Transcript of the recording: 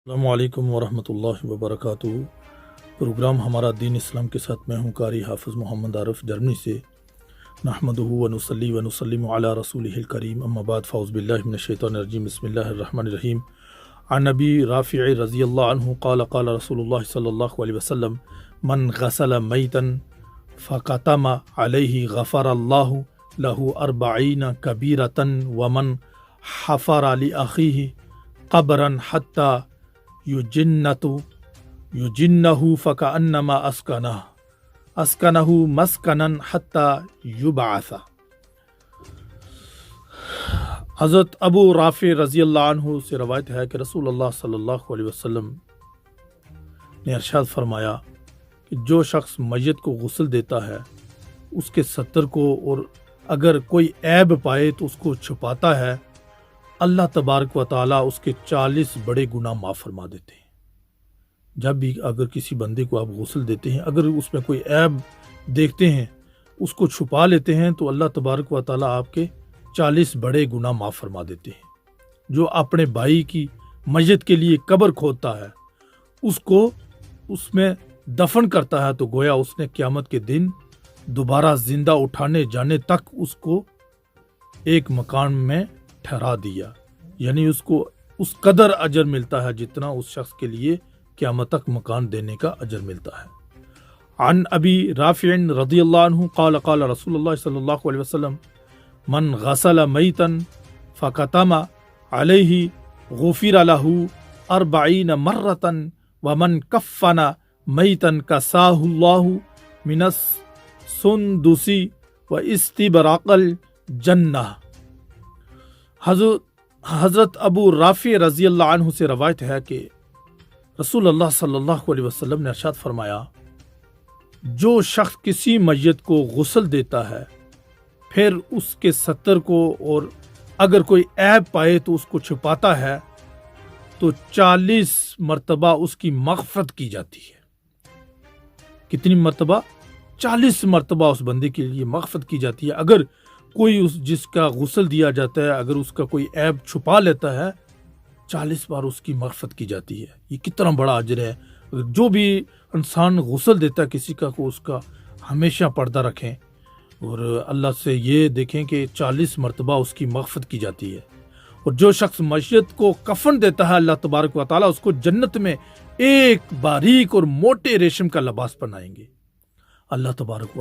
السلام علیکم ورحمۃ اللہ وبرکاتہ۔ پروگرام ہمارا دین اسلام کے ساتھ میں ہوں قاری حافظ محمد عارف جرمنی سے۔ نحمدہ ونصلی ونسلم علی رسولہ الکریم، اما بعد، فاعوذ باللہ من الشیطان الرجیم، بسم اللہ الرحمن الرحیم۔ عن نبی رافع رضی اللہ عنہ قال قال رسول اللہ صلی اللہ علیہ وسلم من غسل میتا فقتم علیہ غفر اللہ لہ 40 کبیرۃ ومن حفر لأخیہ قبرا حتی یجنہ فکأنما اسکنہ مسکنا حتی یبعث۔ حضرت ابو رافع رضی اللہ عنہ سے روایت ہے کہ رسول اللہ صلی اللہ علیہ وسلم نے ارشاد فرمایا کہ جو شخص میت کو غسل دیتا ہے، اس کے ستر کو، اور اگر کوئی عیب پائے تو اس کو چھپاتا ہے، اللہ تبارک و تعالیٰ اس کے 40 بڑے گناہ معاف فرما دیتے ہیں۔ جب بھی اگر کسی بندے کو آپ غسل دیتے ہیں، اگر اس میں کوئی عیب دیکھتے ہیں، اس کو چھپا لیتے ہیں، تو اللہ تبارک و تعالیٰ آپ کے 40 بڑے گناہ معاف فرما دیتے ہیں۔ جو اپنے بھائی کی میت کے لیے قبر کھودتا ہے، اس کو اس میں دفن کرتا ہے، تو گویا اس نے قیامت کے دن دوبارہ زندہ اٹھانے جانے تک اس کو ایک مکان میں ٹھہرا دیا، یعنی اس کو اس قدر اجر ملتا ہے جتنا اس شخص کے لیے قیامت تک مکان دینے کا اجر ملتا ہے۔ عن ابی رافع رضی اللہ عنہ قال قال رسول اللہ صلی اللہ علیہ وسلم من غسل میتا فقتم علیہ غفر لہ 40 مرۃ ومن کفن میتا کساہ اللہ من السندس واستبرق الجنہ۔ حضرت ابو رافع رضی اللہ عنہ سے روایت ہے کہ رسول اللہ صلی اللہ علیہ وسلم نے ارشاد فرمایا، جو شخص کسی میت کو غسل دیتا ہے، پھر اس کے ستر کو، اور اگر کوئی عیب پائے تو اس کو چھپاتا ہے، تو 40 مرتبہ اس کی مغفرت کی جاتی ہے۔ کتنی مرتبہ؟ 40 مرتبہ اس بندے کے لیے مغفرت کی جاتی ہے۔ اگر کوئی جس کا غسل دیا جاتا ہے، اگر اس کا کوئی عیب چھپا لیتا ہے، 40 بار اس کی مغفرت کی جاتی ہے۔ یہ کتنا بڑا اجر ہے۔ جو بھی انسان غسل دیتا ہے کسی کا، کو اس کا ہمیشہ پردہ رکھیں، اور اللہ سے یہ دیکھیں کہ 40 مرتبہ اس کی مغفرت کی جاتی ہے۔ اور جو شخص میت کو کفن دیتا ہے، اللہ تبارک و تعالیٰ اس کو جنت میں ایک باریک اور موٹے ریشم کا لباس پہنائیں گے۔ اللہ تبارک و